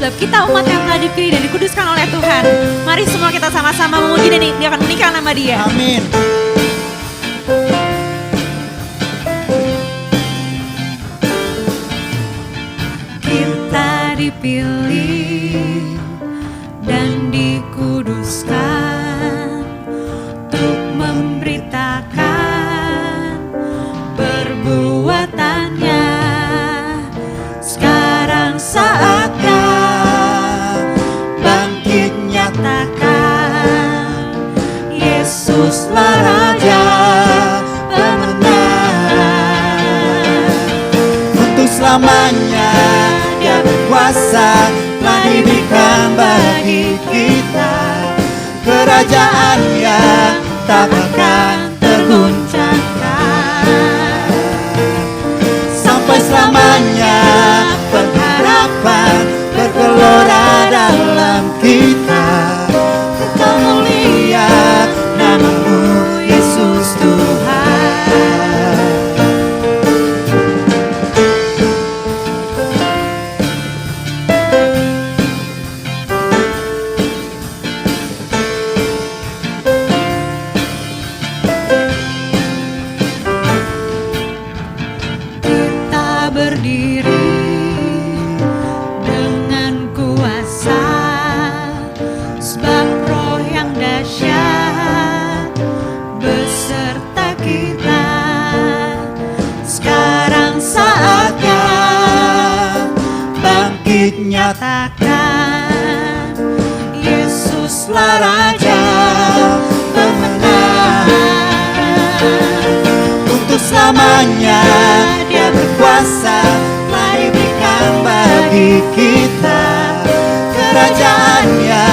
sebab kita umat yang telah dipilih dan dikuduskan oleh Tuhan. Mari semua kita sama-sama memuji dan dia akan meninggikan nama Dia. Amin. Kita dipilih dan dikuduskan untuk memberitakan perbuatannya. Sekarang saatnya bangkit nyatakan Yesuslah Raja pemenang. Untuk selamanya Dia berkuasa, telah diberikan bagi kita kerajaan-Nya tak akan terguncangkan. Sampai selamanya pengharapan bergelora dalam kita. Kau mulia nama-Mu Yesus Tuhan. Kita berdiri dengan kuasa, sebab Roh yang dahsyat beserta kita. Sekarang saatnya bangkit nyatakan Yesuslah Raja pemenang. Untuk selamanya Dia berkuasa, telah diberikan bagi kita kerajaan-Nya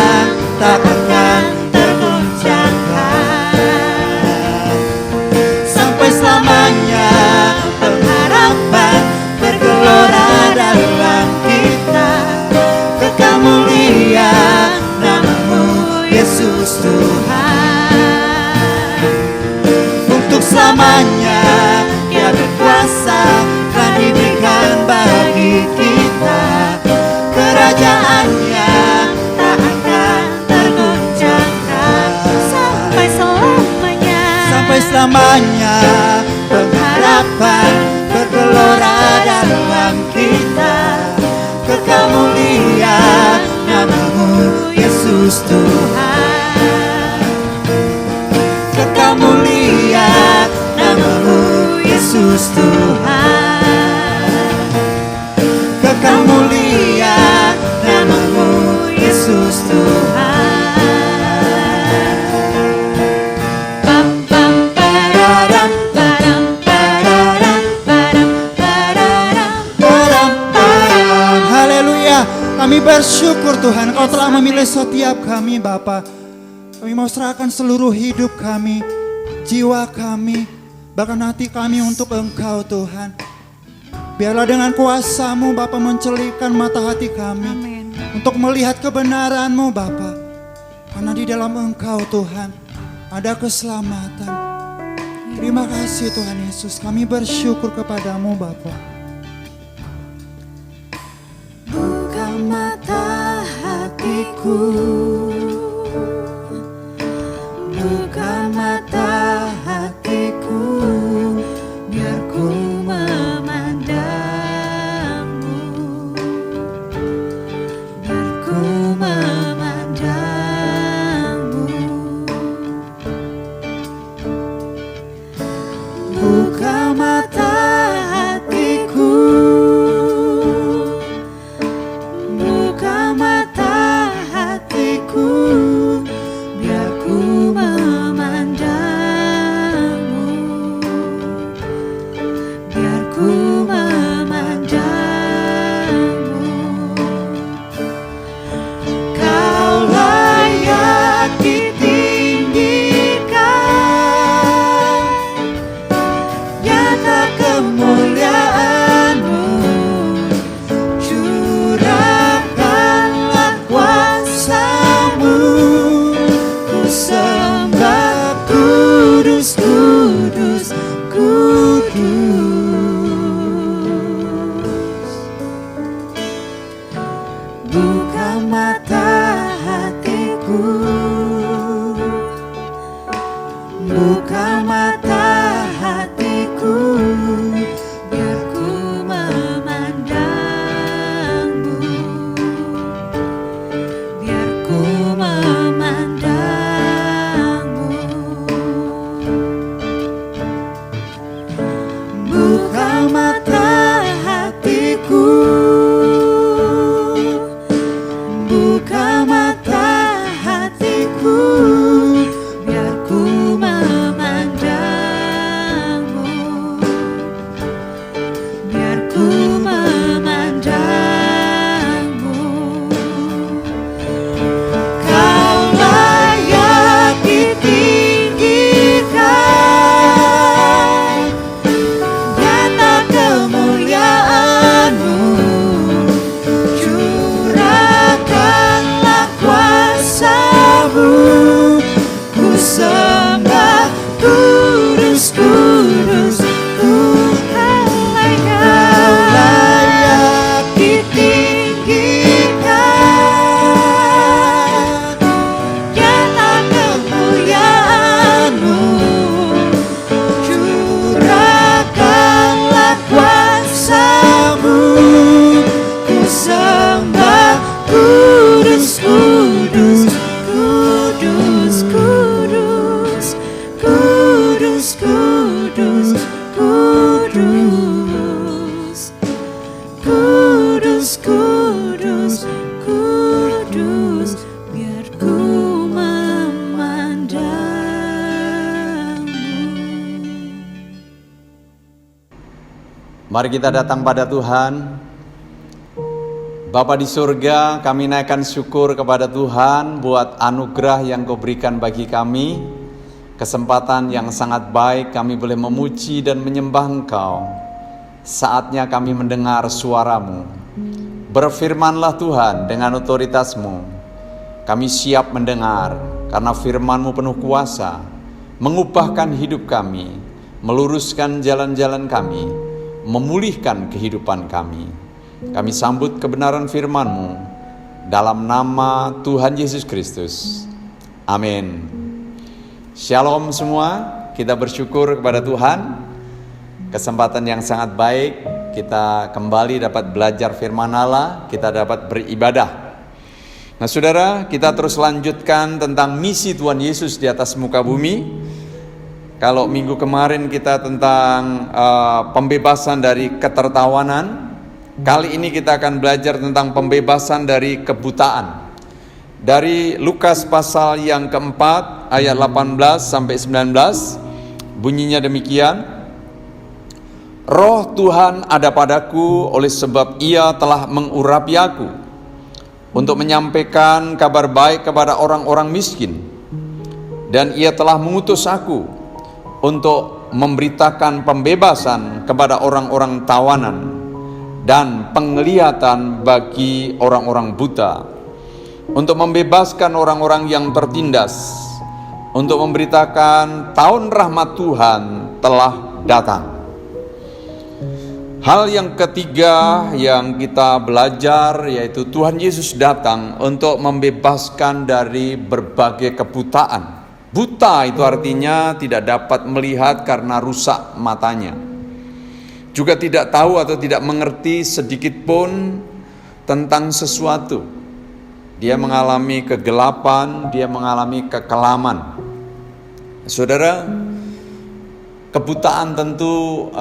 tak akan terguncangkan. Sampai selamanya pengharapan bergelora dalam kita. Kekal mulia nama-Mu Yesus Tuhan. Untuk selamanya Dia berkuasa, telah diberikan bagi kita kerajaan-Nya tak akan terguncangkan. sampai selamanya. Sampai selamanya pengharapan bergelora dalam kita. Kekal mulia nama-Mu Yesus Tuhan. Kekal mulia nama-Mu Yesus Tuhan. Kekal mulia nama-Mu Yesus Tuhan. Pam pam pararam param pararam param pararam. Padam. Haleluya. Kami bersyukur Tuhan, Kau telah memilih setiap kami Bapa. Kami mau serahkan seluruh hidup kami, jiwa kami, bahkan hati kami untuk Engkau Tuhan. Biarlah dengan kuasa-Mu Bapa mencelikkan mata hati kami Amin. untuk melihat kebenaran-Mu Bapa. Karena di dalam Engkau Tuhan ada keselamatan. Terima kasih Tuhan Yesus, kami bersyukur kepadamu Bapa. Buka mata hatiku, buka mata hatiku, biar ku memandangmu, biar ku memandangmu. Buka mata hatiku, buka mata hatiku, buka mata hatiku, buka mata hatiku, biar ku memandangmu, biar ku memandangmu. Buka mata hatiku, buka mata hatiku, biar ku memandangmu, biar ku memandangmu. Kau layak ditinggikan, nyata kemuliaan-Mu, curahkanlah kuasa-Mu, ku sembah kudus, kudus, Kau layak ditinggikan, nyata kemuliaan-Mu, curahkanlah kuasa-Mu, ku sembah kudus, kudus, kudus, kudus, kudus, kudus, kudus, kudus, kudus, kudus, biar ku memandangmu. Mari kita datang pada Tuhan. Bapa di surga, kami naikkan syukur kepada Tuhan buat anugerah yang Kau berikan bagi kami. Kesempatan yang sangat baik kami boleh memuji dan menyembah Engkau. Saatnya kami mendengar suara-Mu. Berfirmanlah Tuhan dengan otoritas-Mu. Kami siap mendengar karena firman-Mu penuh kuasa, mengubahkan hidup kami, meluruskan jalan-jalan kami, memulihkan kehidupan kami. Kami sambut kebenaran firman-Mu dalam nama Tuhan Yesus Kristus. Amin. Shalom semua, kita bersyukur kepada Tuhan. Kesempatan yang sangat baik, kita kembali dapat belajar firman Allah, kita dapat beribadah. Nah saudara, kita terus lanjutkan tentang misi Tuhan Yesus di atas muka bumi. Kalau minggu kemarin kita tentang pembebasan dari ketertawanan, kali ini kita akan belajar tentang pembebasan dari kebutaan. Dari Lukas pasal yang keempat ayat 18 sampai 19, bunyinya demikian. Roh Tuhan ada padaku oleh sebab Ia telah mengurapi aku untuk menyampaikan kabar baik kepada orang-orang miskin, dan Ia telah mengutus aku untuk memberitakan pembebasan kepada orang-orang tawanan dan penglihatan bagi orang-orang buta, untuk membebaskan orang-orang yang tertindas, untuk memberitakan tahun rahmat Tuhan telah datang. Hal yang ketiga yang kita belajar yaitu Tuhan Yesus datang untuk membebaskan dari berbagai kebutaan. Buta itu artinya tidak dapat melihat karena rusak matanya. Juga tidak tahu atau tidak mengerti sedikit pun tentang sesuatu. Dia mengalami kegelapan, dia mengalami kekelaman. Saudara, kebutaan tentu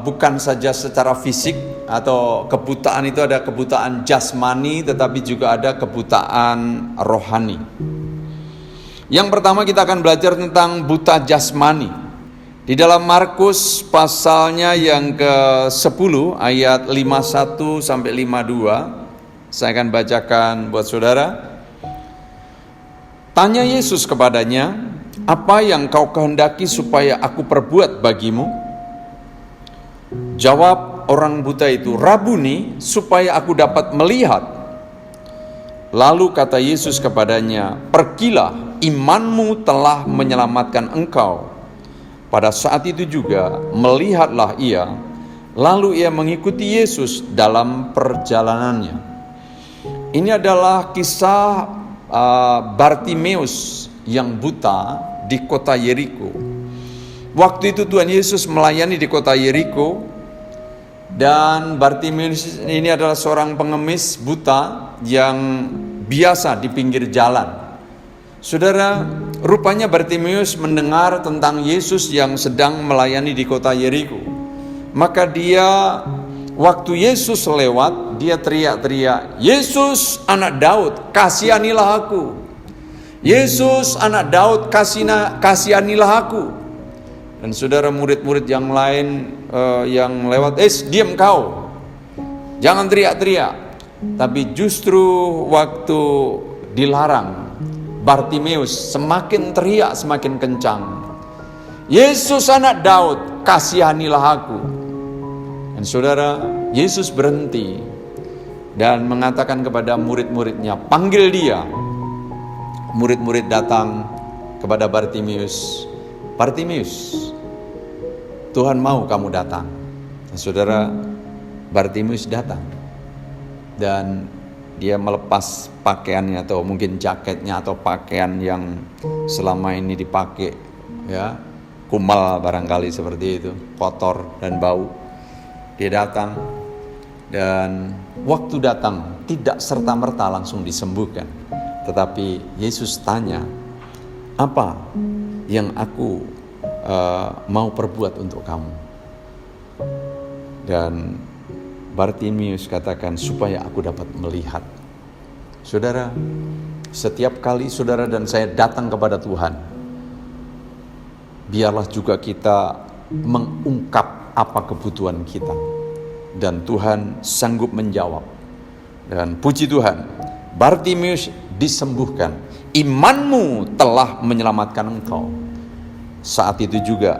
bukan saja secara fisik, atau kebutaan itu ada kebutaan jasmani, tetapi juga ada kebutaan rohani. Yang pertama kita akan belajar tentang buta jasmani. Di dalam Markus pasalnya yang ke-10 ayat 51 sampai 52, saya akan bacakan buat saudara. Tanya Yesus kepadanya, apa yang kau kehendaki supaya aku perbuat bagimu? Jawab orang buta itu, Rabuni, supaya aku dapat melihat. Lalu kata Yesus kepadanya, pergilah, imanmu telah menyelamatkan engkau. Pada saat itu juga melihatlah ia, lalu ia mengikuti Yesus dalam perjalanannya. Ini adalah kisah Bartimeus yang buta di kota Yeriko. Waktu itu Tuhan Yesus melayani di kota Yeriko, dan Bartimeus ini adalah seorang pengemis buta yang biasa di pinggir jalan. Saudara, rupanya Bartimeus mendengar tentang Yesus yang sedang melayani di kota Yeriko. Maka dia, waktu Yesus lewat, dia teriak-teriak, "Yesus anak Daud, kasihanilah aku. Yesus anak Daud, kasihanilah aku." Dan saudara, murid-murid yang lain yang lewat, diam kau, jangan teriak-teriak. Tapi justru waktu dilarang, Bartimeus semakin teriak semakin kencang, "Yesus anak Daud, kasihanilah aku." Dan saudara, Yesus berhenti dan mengatakan kepada murid-muridnya, "Panggil dia." Murid-murid datang kepada Bartimeus, "Bartimeus, Tuhan mau kamu datang." Dan saudara, Bartimeus datang dan dia melepas pakaiannya, atau mungkin jaketnya, atau pakaian yang selama ini dipakai, ya, kumal barangkali seperti itu, kotor dan bau. Dia datang, dan waktu datang tidak serta-merta langsung disembuhkan. Tetapi Yesus tanya, "Apa yang aku mau perbuat untuk kamu?" Dan Bartimeus katakan, "Supaya aku dapat melihat." Saudara, setiap kali saudara dan saya datang kepada Tuhan, biarlah juga kita mengungkap apa kebutuhan kita, dan Tuhan sanggup menjawab. Dan puji Tuhan, Bartimeus disembuhkan. Imanmu telah menyelamatkan engkau. Saat itu juga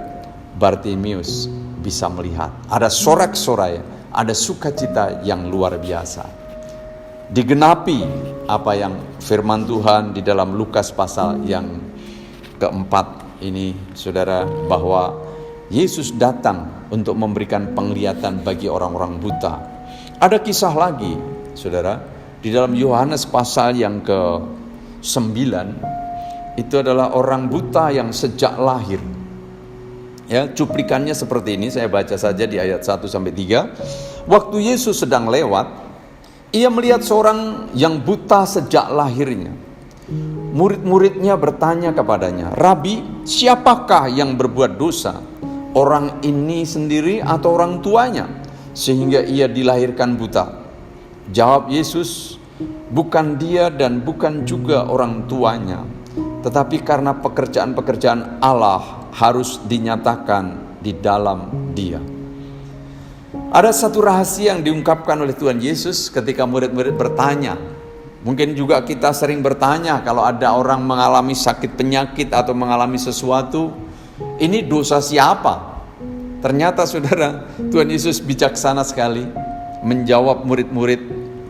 Bartimeus bisa melihat. Ada sorak-sorai, ada sukacita yang luar biasa. Digenapi apa yang firman Tuhan di dalam Lukas pasal yang keempat ini, saudara, bahwa Yesus datang untuk memberikan penglihatan bagi orang-orang buta. Ada kisah lagi, saudara, di dalam Yohanes pasal yang ke-9, itu adalah orang buta yang sejak lahir. Ya, cuplikannya seperti ini, saya baca saja di ayat 1-3. Waktu Yesus sedang lewat, ia melihat seorang yang buta sejak lahirnya. Murid-muridnya bertanya kepadanya, "Rabi, siapakah yang berbuat dosa? Orang ini sendiri atau orang tuanya, sehingga ia dilahirkan buta?" Jawab Yesus, "Bukan dia dan bukan juga orang tuanya, tetapi karena pekerjaan-pekerjaan Allah harus dinyatakan di dalam dia." Ada satu rahasia yang diungkapkan oleh Tuhan Yesus ketika murid-murid bertanya. Mungkin juga kita sering bertanya kalau ada orang mengalami sakit penyakit atau mengalami sesuatu, ini dosa siapa? Ternyata saudara, Tuhan Yesus bijaksana sekali menjawab murid-murid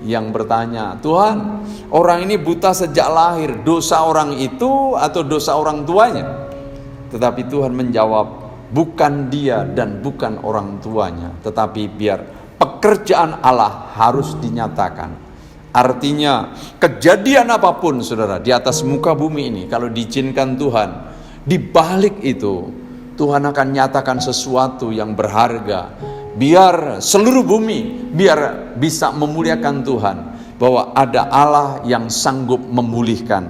yang bertanya, "Tuhan, orang ini buta sejak lahir, dosa orang itu atau dosa orang tuanya?" Tetapi Tuhan menjawab, bukan dia dan bukan orang tuanya, tetapi biar pekerjaan Allah harus dinyatakan. Artinya kejadian apapun saudara di atas muka bumi ini, kalau diizinkan Tuhan, di balik itu Tuhan akan nyatakan sesuatu yang berharga, biar seluruh bumi biar bisa memuliakan Tuhan, bahwa ada Allah yang sanggup memulihkan,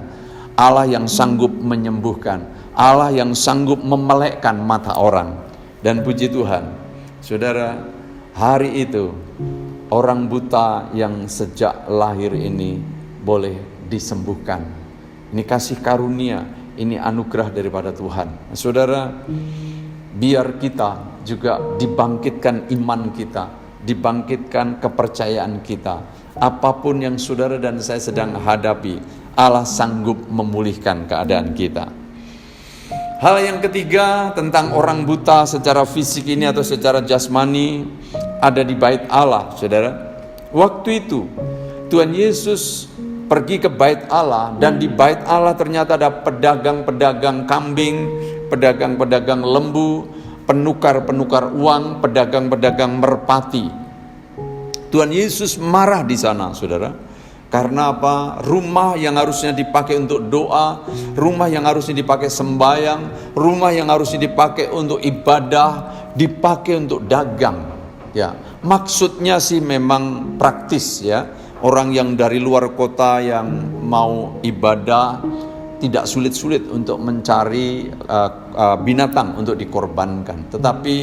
Allah yang sanggup menyembuhkan, Allah yang sanggup memelekkan mata orang. Dan puji Tuhan, saudara, hari itu orang buta yang sejak lahir ini boleh disembuhkan. Ini kasih karunia, ini anugerah daripada Tuhan. Saudara, biar kita juga dibangkitkan iman kita, dibangkitkan kepercayaan kita. Apapun yang saudara dan saya sedang hadapi, Allah sanggup memulihkan keadaan kita. Hal yang ketiga tentang orang buta secara fisik ini atau secara jasmani ada di bait Allah, saudara. Waktu itu Tuhan Yesus pergi ke bait Allah, dan di bait Allah ternyata ada pedagang-pedagang kambing, pedagang-pedagang lembu, penukar-penukar uang, pedagang-pedagang merpati. Tuhan Yesus marah di sana, saudara. Karena apa? Rumah yang harusnya dipakai untuk doa, rumah yang harusnya dipakai sembahyang, rumah yang harusnya dipakai untuk ibadah, dipakai untuk dagang. Ya, maksudnya sih memang praktis ya. Orang yang dari luar kota yang mau ibadah tidak sulit-sulit untuk mencari binatang untuk dikorbankan. Tetapi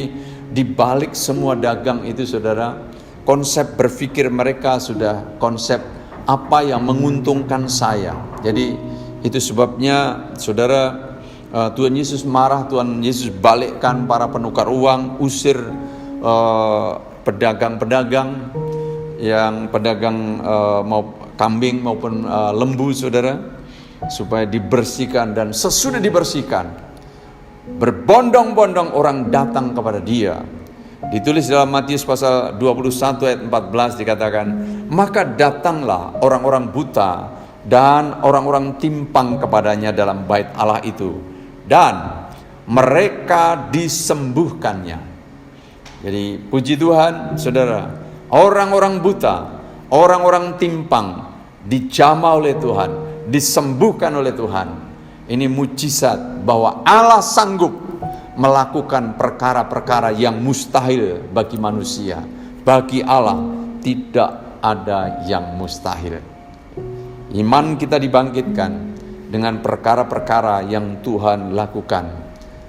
di balik semua dagang itu, saudara, konsep berpikir mereka sudah konsep apa yang menguntungkan saya. Jadi itu sebabnya, saudara, Tuhan Yesus marah, Tuhan Yesus balikkan para penukar uang, usir pedagang-pedagang yang pedagang mau kambing maupun lembu, saudara, supaya dibersihkan. Dan sesudah dibersihkan, berbondong-bondong orang datang kepada dia. Ditulis dalam Matius pasal 21 ayat 14 dikatakan, maka datanglah orang-orang buta dan orang-orang timpang kepadanya dalam bait Allah itu, dan mereka disembuhkannya. Jadi puji Tuhan, saudara, orang-orang buta, orang-orang timpang dijamah oleh Tuhan, disembuhkan oleh Tuhan. Ini mujizat bahwa Allah sanggup melakukan perkara-perkara yang mustahil bagi manusia. Bagi Allah tidak ada yang mustahil. Iman kita dibangkitkan dengan perkara-perkara yang Tuhan lakukan.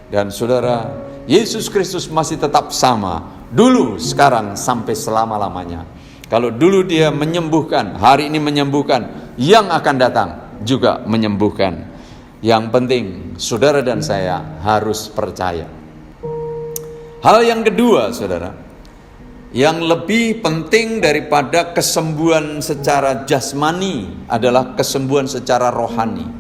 Dan saudara, Yesus Kristus masih tetap sama, dulu, sekarang, sampai selama-lamanya. Kalau dulu dia menyembuhkan, hari ini menyembuhkan, yang akan datang juga menyembuhkan. Yang penting saudara dan saya harus percaya. Hal yang kedua, saudara, yang lebih penting daripada kesembuhan secara jasmani adalah kesembuhan secara rohani.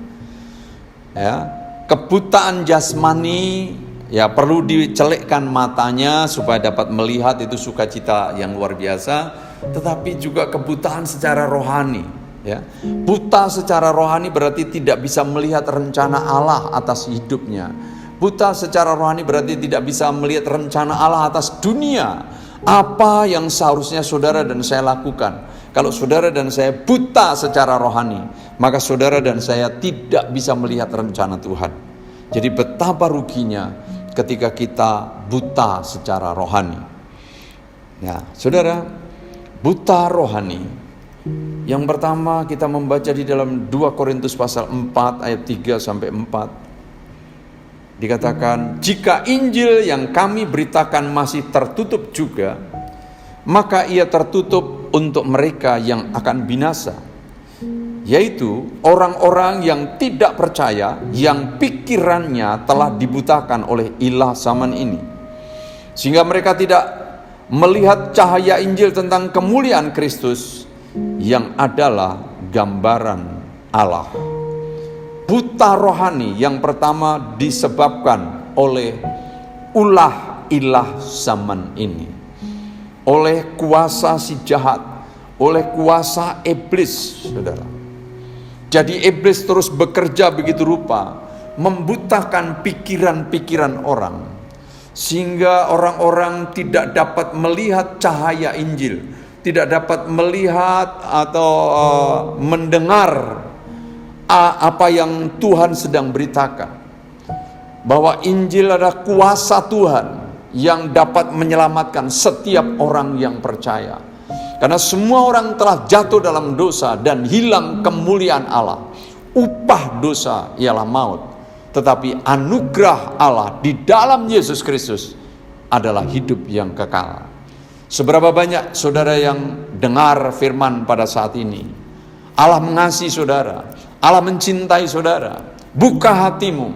Ya, kebutaan jasmani ya perlu dicelikkan matanya supaya dapat melihat, itu sukacita yang luar biasa. Tetapi juga kebutaan secara rohani. Ya, buta secara rohani berarti tidak bisa melihat rencana Allah atas hidupnya. Buta secara rohani berarti tidak bisa melihat rencana Allah atas dunia. Apa yang seharusnya saudara dan saya lakukan? Kalau saudara dan saya buta secara rohani, maka saudara dan saya tidak bisa melihat rencana Tuhan. Jadi betapa ruginya ketika kita buta secara rohani. Ya, saudara, buta rohani. Yang pertama kita membaca di dalam 2 Korintus pasal 4 ayat 3 sampai 4. Dikatakan, jika Injil yang kami beritakan masih tertutup juga, maka ia tertutup untuk mereka yang akan binasa, yaitu orang-orang yang tidak percaya, yang pikirannya telah dibutakan oleh ilah zaman ini, sehingga mereka tidak melihat cahaya Injil tentang kemuliaan Kristus yang adalah gambaran Allah. Buta rohani yang pertama disebabkan oleh ulah ilah zaman ini, oleh kuasa si jahat, oleh kuasa iblis, saudara. Jadi iblis terus bekerja begitu rupa, membutakan pikiran-pikiran orang, sehingga orang-orang tidak dapat melihat cahaya Injil, tidak dapat melihat atau mendengar apa yang Tuhan sedang beritakan. Bahwa Injil adalah kuasa Tuhan yang dapat menyelamatkan setiap orang yang percaya. Karena semua orang telah jatuh dalam dosa dan hilang kemuliaan Allah. Upah dosa ialah maut. Tetapi anugerah Allah di dalam Yesus Kristus adalah hidup yang kekal. Seberapa banyak saudara yang dengar firman pada saat ini? Allah mengasihi saudara, Allah mencintai saudara. Buka hatimu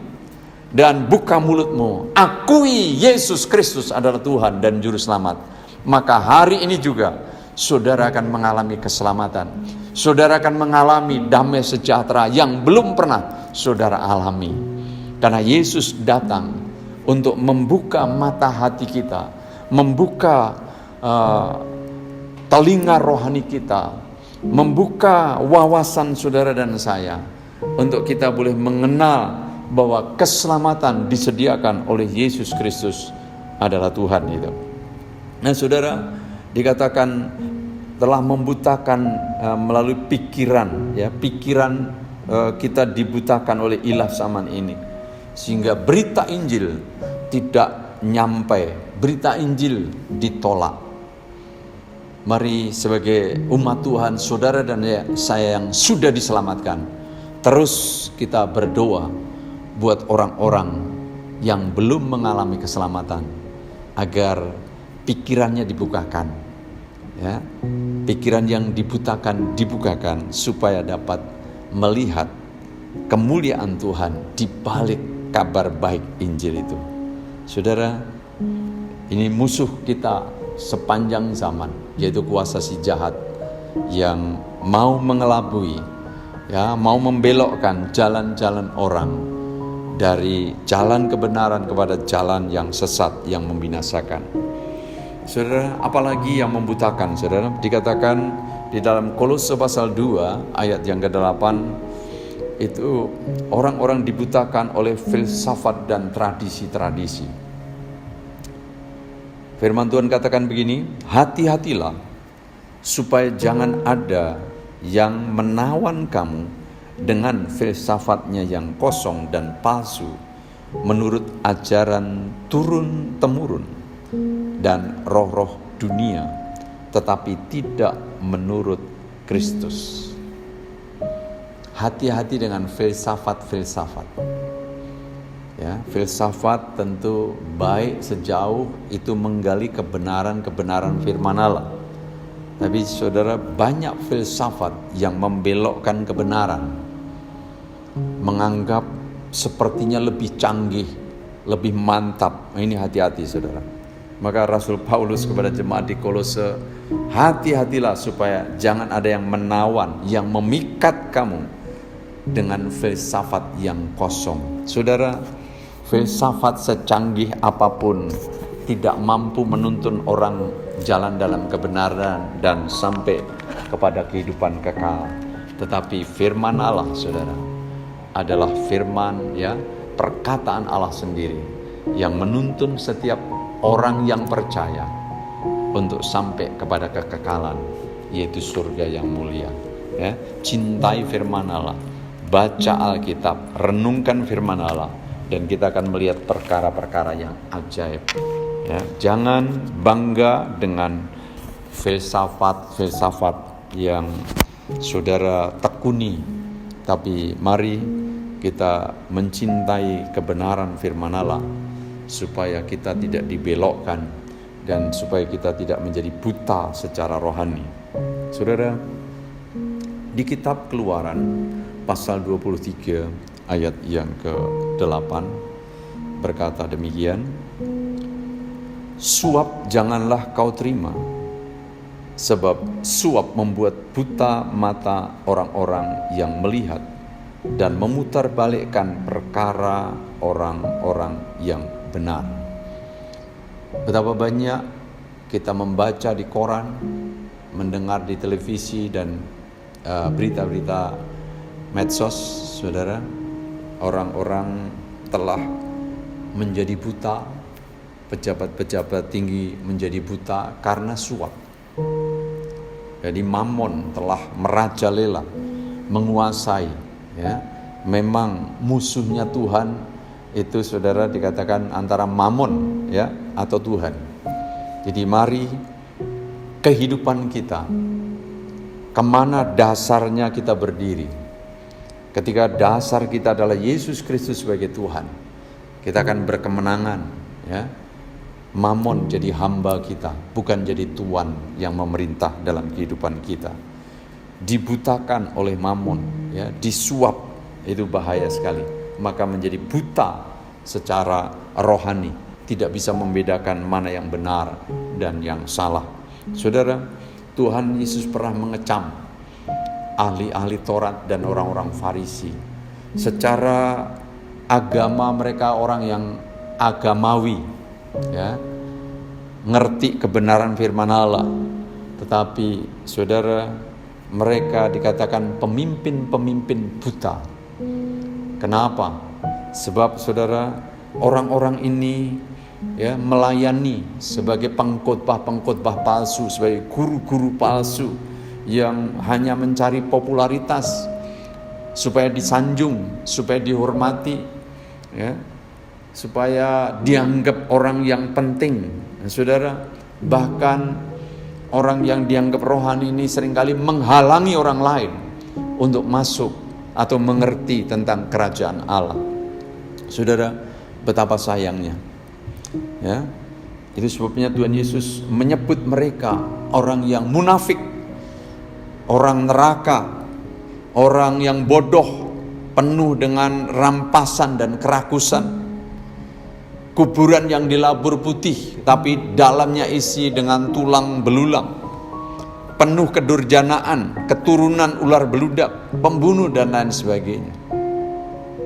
dan buka mulutmu, akui Yesus Kristus adalah Tuhan dan Juru Selamat. Maka hari ini juga saudara akan mengalami keselamatan. Saudara akan mengalami damai sejahtera yang belum pernah saudara alami. Karena Yesus datang untuk membuka mata hati kita, membuka telinga rohani kita, membuka wawasan saudara dan saya, untuk kita boleh mengenal bahwa keselamatan disediakan oleh Yesus Kristus adalah Tuhan itu. Nah saudara, dikatakan telah membutakan melalui pikiran, ya, pikiran kita dibutakan oleh ilah zaman ini, sehingga berita Injil tidak nyampe, berita Injil ditolak. Mari sebagai umat Tuhan, saudara dan saya yang sudah diselamatkan, terus kita berdoa buat orang-orang yang belum mengalami keselamatan, agar pikirannya dibukakan, ya, pikiran yang dibukakan supaya dapat melihat kemuliaan Tuhan di balik kabar baik Injil itu. Saudara, ini musuh kita sepanjang zaman, yaitu kuasa si jahat yang mau mengelabui, ya, mau membelokkan jalan-jalan orang dari jalan kebenaran kepada jalan yang sesat, yang membinasakan. Saudara, apalagi yang membutakan, saudara? Dikatakan di dalam Kolose pasal 2 ayat yang ke-8, itu orang-orang dibutakan oleh filsafat dan tradisi-tradisi. Firman Tuhan katakan begini, hati-hatilah supaya jangan ada yang menawan kamu dengan filsafatnya yang kosong dan palsu, menurut ajaran turun-temurun dan roh-roh dunia, tetapi tidak menurut Kristus. Hati-hati dengan filsafat-filsafat. Ya, filsafat tentu baik sejauh itu menggali kebenaran-kebenaran firman Allah. Tapi saudara, banyak filsafat yang membelokkan kebenaran, menganggap sepertinya lebih canggih, lebih mantap. Ini hati-hati saudara. Maka Rasul Paulus kepada jemaat di Kolose, hati-hatilah supaya jangan ada yang menawan, yang memikat kamu dengan filsafat yang kosong. Saudara, filsafat secanggih apapun tidak mampu menuntun orang jalan dalam kebenaran dan sampai kepada kehidupan kekal. Tetapi firman Allah, saudara, adalah firman, ya, perkataan Allah sendiri yang menuntun setiap orang yang percaya untuk sampai kepada kekekalan, yaitu surga yang mulia. Ya, cintai firman Allah, baca Alkitab, renungkan firman Allah, dan kita akan melihat perkara-perkara yang ajaib. Ya, jangan bangga dengan filsafat yang saudara tekuni, tapi mari kita mencintai kebenaran firman Allah supaya kita tidak dibelokkan dan supaya kita tidak menjadi buta secara rohani. Saudara, di kitab Keluaran pasal 23 ayat yang ke-8 berkata demikian, suap janganlah kau terima, sebab suap membuat buta mata orang-orang yang melihat dan memutarbalikkan perkara orang-orang yang benar. Betapa banyak kita membaca di koran, mendengar di televisi dan berita-berita medsos, saudara, orang-orang telah menjadi buta, pejabat-pejabat tinggi menjadi buta karena suap. Jadi mamon telah merajalela, menguasai, ya. Memang musuhnya Tuhan itu, saudara, dikatakan antara mamon, ya, atau Tuhan. Jadi mari kehidupan kita, kemana dasarnya kita berdiri. Ketika dasar kita adalah Yesus Kristus sebagai Tuhan, kita akan berkemenangan, ya. Mamon jadi hamba kita, bukan jadi tuan yang memerintah dalam kehidupan kita. Dibutakan oleh mamon, ya, disuap, itu bahaya sekali. Maka menjadi buta secara rohani, tidak bisa membedakan mana yang benar dan yang salah. Saudara, Tuhan Yesus pernah mengecam ahli-ahli Taurat dan orang-orang Farisi. Secara agama mereka orang yang agamawi, ya, ngerti kebenaran firman Allah. Tetapi saudara, mereka dikatakan pemimpin-pemimpin buta. Kenapa? Sebab saudara, orang-orang ini ya, melayani sebagai pengkhotbah-pengkhotbah palsu, sebagai guru-guru palsu yang hanya mencari popularitas supaya disanjung, supaya dihormati, ya, supaya dianggap orang yang penting. Nah, saudara, bahkan orang yang dianggap rohani ini seringkali menghalangi orang lain untuk masuk atau mengerti tentang kerajaan Allah. Saudara, betapa sayangnya, ya, itu sebabnya Tuhan Yesus menyebut mereka orang yang munafik, orang neraka, orang yang bodoh, penuh dengan rampasan dan kerakusan, kuburan yang dilabur putih tapi dalamnya isi dengan tulang belulang, penuh kedurjanaan, keturunan ular beludak, pembunuh dan lain sebagainya.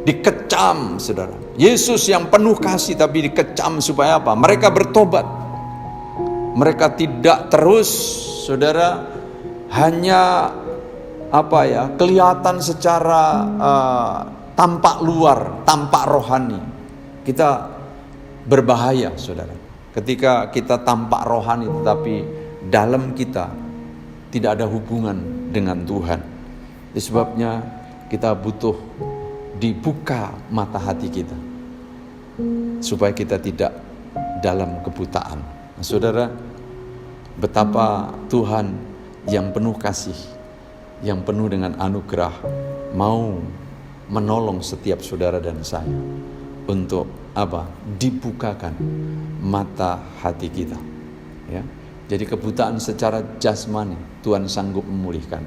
Dikecam, saudara. Yesus yang penuh kasih tapi dikecam supaya apa? Mereka bertobat. Mereka tidak terus, saudara, hanya kelihatan secara tampak luar, tampak rohani. Kita berbahaya, saudara, ketika kita tampak rohani tetapi dalam kita tidak ada hubungan dengan Tuhan. Itu sebabnya kita butuh dibuka mata hati kita supaya kita tidak dalam kebutaan. Nah, saudara, betapa Tuhan yang penuh kasih, yang penuh dengan anugerah, mau menolong setiap saudara dan saya untuk dibukakan mata hati kita, ya. Jadi kebutaan secara jasmani Tuhan sanggup memulihkan,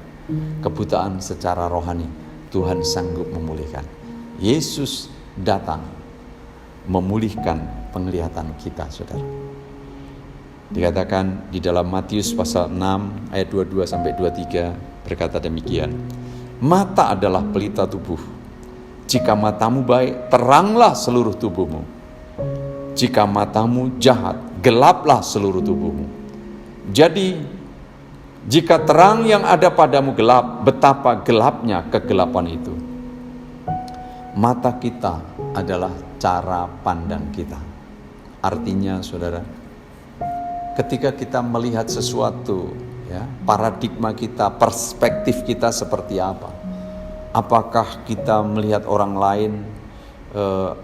kebutaan secara rohani Tuhan sanggup memulihkan. Yesus datang memulihkan penglihatan kita, saudara. Dikatakan di dalam Matius pasal 6 ayat 22 sampai 23 berkata demikian. Mata adalah pelita tubuh. Jika matamu baik, teranglah seluruh tubuhmu. Jika matamu jahat, gelaplah seluruh tubuhmu. Jadi, jika terang yang ada padamu gelap, betapa gelapnya kegelapan itu. Mata kita adalah cara pandang kita. Artinya, saudara, ketika kita melihat sesuatu, ya, paradigma kita, perspektif kita seperti apa? Apakah kita melihat orang lain,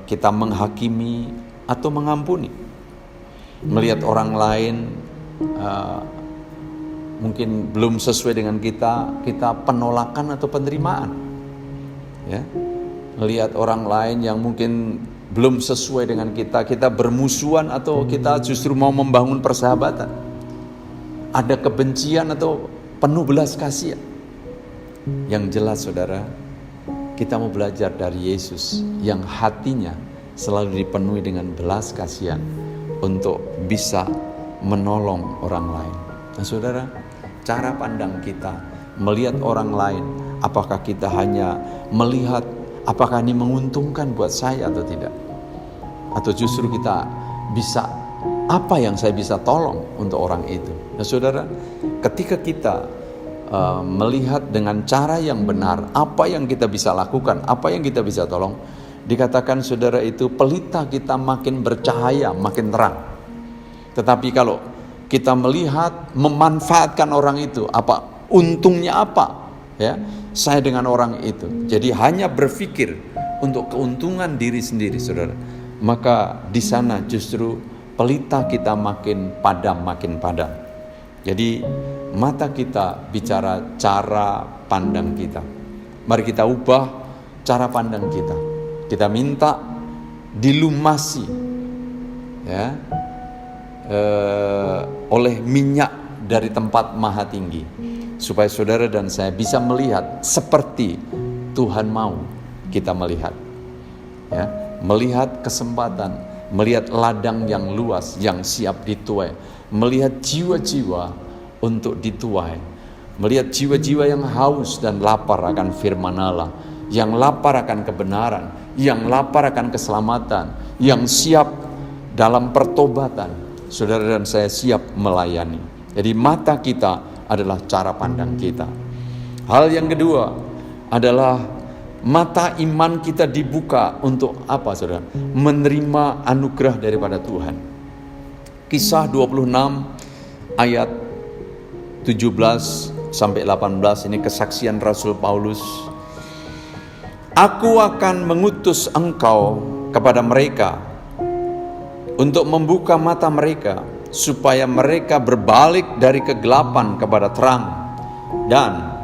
kita menghakimi atau mengampuni? Melihat orang lain mungkin belum sesuai dengan kita penolakan atau penerimaan, ya. Melihat orang lain yang mungkin belum sesuai dengan kita bermusuhan atau kita justru mau membangun persahabatan. Ada kebencian atau penuh belas kasihan. Yang jelas, saudara, kita mau belajar dari Yesus yang hatinya selalu dipenuhi dengan belas kasihan untuk bisa menolong orang lain. Nah, saudara, cara pandang kita melihat orang lain, apakah kita hanya melihat apakah ini menguntungkan buat saya atau tidak? Atau justru kita bisa, apa yang saya bisa tolong untuk orang itu? Nah, saudara, ketika kita melihat dengan cara yang benar, apa yang kita bisa lakukan, apa yang kita bisa tolong, dikatakan, saudara, itu pelita kita makin bercahaya, makin terang. Tetapi kalau kita melihat, memanfaatkan orang itu, apa untungnya apa? Ya, saya dengan orang itu. Jadi hanya berpikir untuk keuntungan diri sendiri, saudara. Maka di sana justru pelita kita makin padam. Jadi mata kita bicara cara pandang kita. Mari kita ubah cara pandang kita. Kita minta dilumasi, ya, oleh minyak dari tempat maha tinggi, supaya saudara dan saya bisa melihat seperti Tuhan mau kita melihat, ya, melihat kesempatan, melihat ladang yang luas yang siap dituai, melihat jiwa-jiwa untuk dituai, melihat jiwa-jiwa yang haus dan lapar akan firman Allah, yang lapar akan kebenaran, yang lapar akan keselamatan, yang siap dalam pertobatan. Saudara dan saya siap melayani. Jadi mata kita adalah cara pandang kita. Hal yang kedua adalah mata iman kita dibuka untuk apa, saudara? Menerima anugerah daripada Tuhan. Kisah 26 ayat 17 sampai 18, ini kesaksian Rasul Paulus. Aku akan mengutus engkau kepada mereka untuk membuka mata mereka, supaya mereka berbalik dari kegelapan kepada terang dan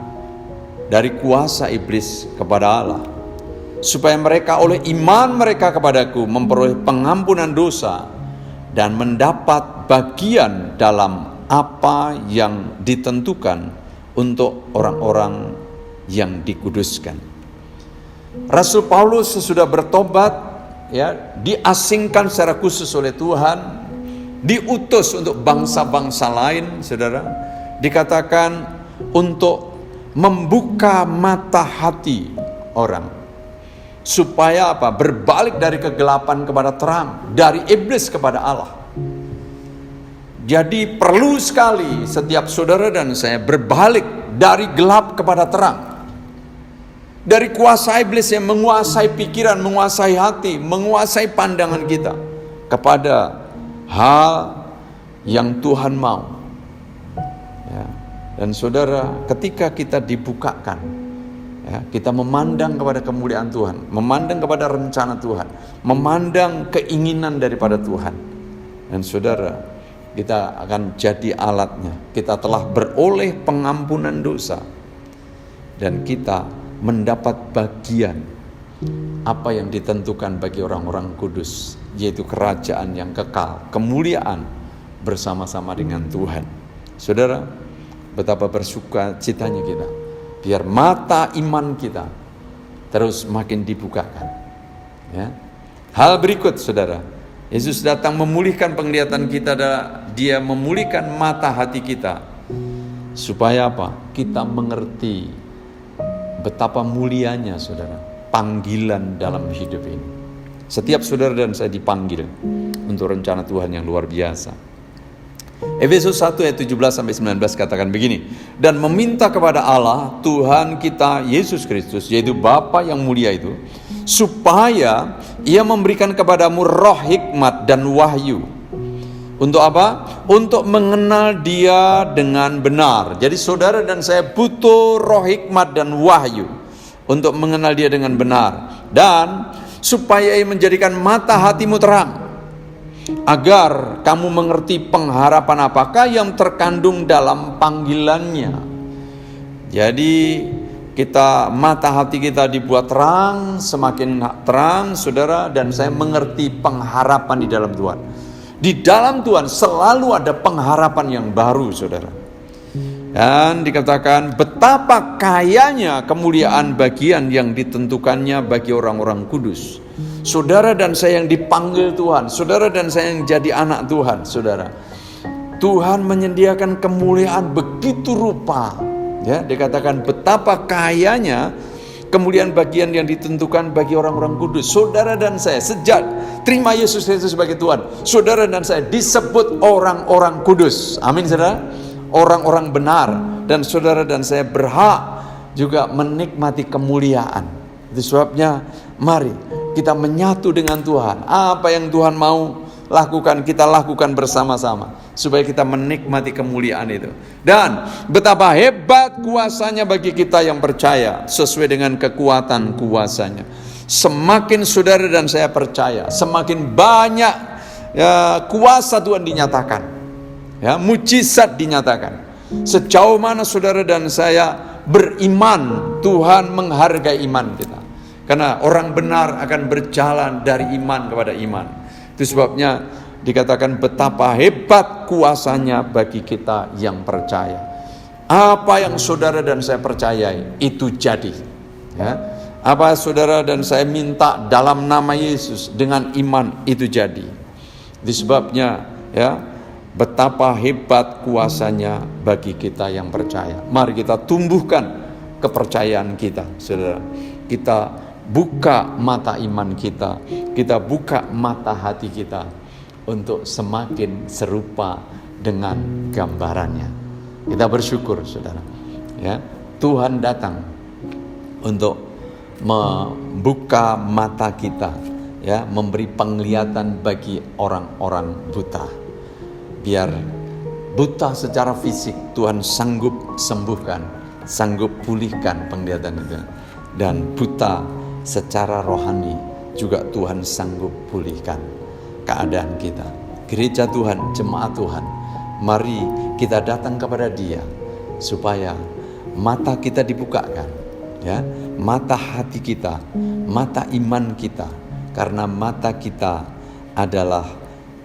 dari kuasa iblis kepada Allah, supaya mereka oleh iman mereka kepadaku memperoleh pengampunan dosa dan mendapat bagian dalam apa yang ditentukan untuk orang-orang yang dikuduskan. Rasul Paulus sesudah bertobat, diasingkan secara khusus oleh Tuhan, diutus untuk bangsa-bangsa lain, saudara, dikatakan untuk membuka mata hati orang, supaya apa? Berbalik dari kegelapan kepada terang, dari iblis kepada Allah. Jadi perlu sekali setiap saudara dan saya berbalik dari gelap kepada terang, dari kuasa iblis yang menguasai pikiran, menguasai hati, menguasai pandangan kita, kepada hal yang Tuhan mau. Dan saudara, ketika kita dibukakan, kita memandang kepada kemuliaan Tuhan, memandang kepada rencana Tuhan, memandang keinginan daripada Tuhan, dan saudara, kita akan jadi alatnya. Kita telah beroleh pengampunan dosa, dan kita mendapat bagian apa yang ditentukan bagi orang-orang kudus, yaitu kerajaan yang kekal, kemuliaan bersama-sama dengan Tuhan. Saudara, betapa bersuka citanya kita, biar mata iman kita terus makin dibukakan. Hal berikut, saudara, Yesus datang memulihkan penglihatan kita, Dia memulihkan mata hati kita, supaya apa? Kita mengerti betapa mulianya, saudara, panggilan dalam hidup ini. Setiap saudara dan saya dipanggil untuk rencana Tuhan yang luar biasa. Efesus 1 ayat 17-19 katakan begini, dan meminta kepada Allah Tuhan kita Yesus Kristus, yaitu Bapa yang mulia itu, supaya Ia memberikan kepadamu roh hikmat dan wahyu. Untuk apa? Untuk mengenal Dia dengan benar. Jadi saudara dan saya butuh roh hikmat dan wahyu untuk mengenal Dia dengan benar, dan supaya Ia menjadikan mata hatimu terang, agar kamu mengerti pengharapan apakah yang terkandung dalam panggilannya. Jadi kita, mata hati kita dibuat terang, semakin terang, saudara dan saya mengerti pengharapan di dalam Tuhan. Di dalam Tuhan selalu ada pengharapan yang baru, saudara. Dan dikatakan betapa kayanya kemuliaan bagian yang ditentukannya bagi orang-orang kudus. Saudara dan saya yang dipanggil Tuhan, saudara dan saya yang jadi anak Tuhan, saudara, Tuhan menyediakan kemuliaan begitu rupa. Dikatakan betapa kayanya kemuliaan bagian yang ditentukan bagi orang-orang kudus. Saudara dan saya sejak terima Yesus Kristus sebagai Tuhan, saudara dan saya disebut orang-orang kudus. Amin, saudara. Orang-orang benar, dan saudara dan saya berhak juga menikmati kemuliaan. Itu sebabnya mari kita menyatu dengan Tuhan. Apa yang Tuhan mau lakukan, kita lakukan bersama-sama, supaya kita menikmati kemuliaan itu. Dan betapa hebat kuasanya bagi kita yang percaya, sesuai dengan kekuatan kuasanya. Semakin saudara dan saya percaya, semakin banyak kuasa Tuhan dinyatakan, mujizat dinyatakan. Sejauh mana saudara dan saya beriman, Tuhan menghargai iman kita. Karena orang benar akan berjalan dari iman kepada iman. Itu sebabnya dikatakan betapa hebat kuasanya bagi kita yang percaya. Apa yang saudara dan saya percayai, itu jadi. Apa saudara dan saya minta dalam nama Yesus dengan iman, itu jadi. Itu sebabnya betapa hebat kuasanya bagi kita yang percaya. Mari kita tumbuhkan kepercayaan kita, saudara. Kita buka mata iman kita, kita buka mata hati kita untuk semakin serupa dengan gambarannya. Kita bersyukur, saudara. Tuhan datang untuk membuka mata kita, memberi penglihatan bagi orang-orang buta. Biar buta secara fisik Tuhan sanggup sembuhkan, sanggup pulihkan penglihatan itu. Dan buta secara rohani juga Tuhan sanggup pulihkan keadaan kita. Gereja Tuhan, jemaat Tuhan, mari kita datang kepada Dia supaya mata kita dibukakan, ya, mata hati kita, mata iman kita, karena mata kita adalah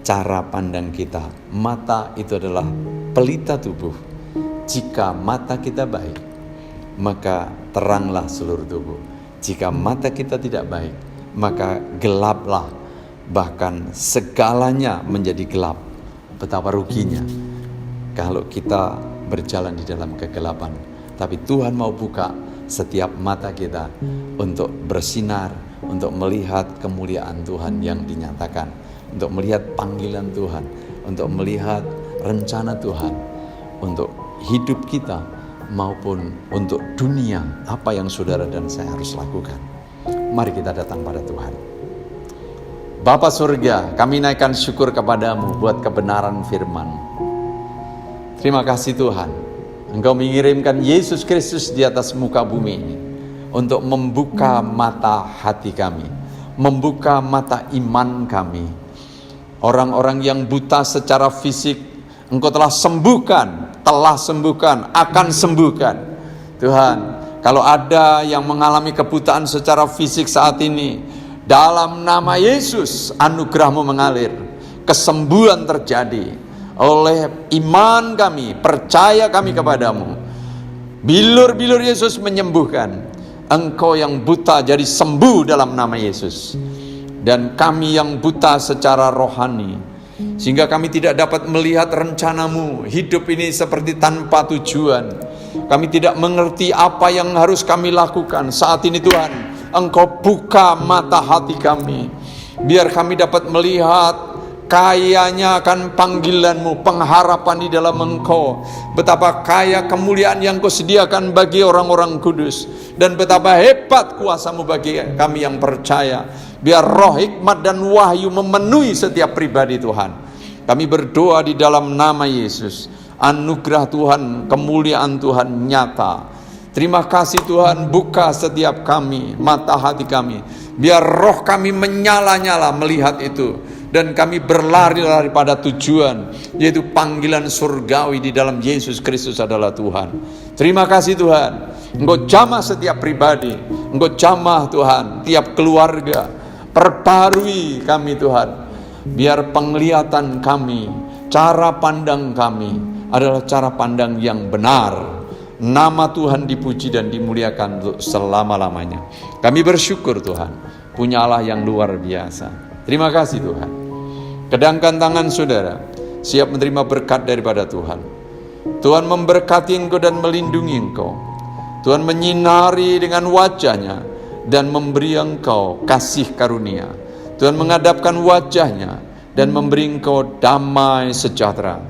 cara pandang kita. Mata itu adalah pelita tubuh. Jika mata kita baik, maka teranglah seluruh tubuh. Jika mata kita tidak baik, maka gelaplah, bahkan segalanya menjadi gelap. Betapa ruginya kalau kita berjalan di dalam kegelapan. Tapi Tuhan mau buka setiap mata kita untuk bersinar, untuk melihat kemuliaan Tuhan yang dinyatakan, untuk melihat panggilan Tuhan, untuk melihat rencana Tuhan untuk hidup kita maupun untuk dunia, apa yang saudara dan saya harus lakukan. Mari kita datang pada Tuhan. Bapa surga, kami naikkan syukur kepadamu buat kebenaran firman. Terima kasih Tuhan, Engkau mengirimkan Yesus Kristus di atas muka bumi ini untuk membuka mata hati kami, membuka mata iman kami. Orang-orang yang buta secara fisik, Engkau telah sembuhkan, akan sembuhkan. Tuhan, kalau ada yang mengalami kebutaan secara fisik saat ini, dalam nama Yesus, anugerah-Mu mengalir, kesembuhan terjadi. Oleh iman kami, percaya kami kepadamu, bilur-bilur Yesus menyembuhkan. Engkau yang buta jadi sembuh dalam nama Yesus. Dan kami yang buta secara rohani, sehingga kami tidak dapat melihat rencana-Mu. Hidup ini seperti tanpa tujuan. Kami tidak mengerti apa yang harus kami lakukan. Saat ini Tuhan, Engkau buka mata hati kami, biar kami dapat melihat kayanya akan panggilan-Mu, pengharapan di dalam Engkau. Betapa kaya kemuliaan yang Kau sediakan bagi orang-orang kudus, dan betapa hebat kuasa-Mu bagi kami yang percaya. Biar roh hikmat dan wahyu memenuhi setiap pribadi Tuhan. Kami berdoa di dalam nama Yesus. Anugerah Tuhan, kemuliaan Tuhan nyata. Terima kasih Tuhan, buka setiap kami, mata hati kami. Biar roh kami menyala-nyala melihat itu. Dan kami berlari-lari pada tujuan, yaitu panggilan surgawi di dalam Yesus Kristus adalah Tuhan. Terima kasih Tuhan, Engkau jamah setiap pribadi, Engkau jamah Tuhan tiap keluarga. Perbarui kami Tuhan, biar penglihatan kami, cara pandang kami adalah cara pandang yang benar. Nama Tuhan dipuji dan dimuliakan untuk selama-lamanya. Kami bersyukur Tuhan, punya Allah yang luar biasa. Terima kasih Tuhan. Kedangkan tangan saudara, siap menerima berkat daripada Tuhan. Tuhan memberkati engkau dan melindungi engkau. Tuhan menyinari dengan wajahnya dan memberi engkau kasih karunia. Tuhan menghadapkan wajahnya dan memberi engkau damai sejahtera.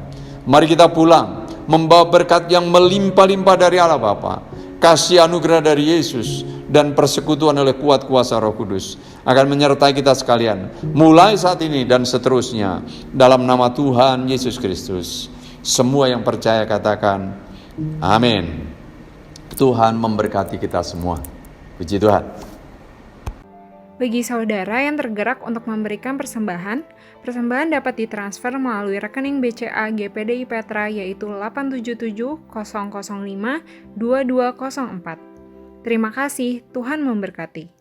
Mari kita pulang membawa berkat yang melimpah-limpah dari Allah Bapa, kasih anugerah dari Yesus, dan persekutuan oleh kuat kuasa Roh Kudus akan menyertai kita sekalian mulai saat ini dan seterusnya, dalam nama Tuhan Yesus Kristus. Semua yang percaya katakan amin. Tuhan memberkati kita semua. Puji Tuhan. Bagi saudara yang tergerak untuk memberikan persembahan dapat ditransfer melalui rekening BCA GPDI Petra yaitu 877 005 2204. Terima kasih, Tuhan memberkati.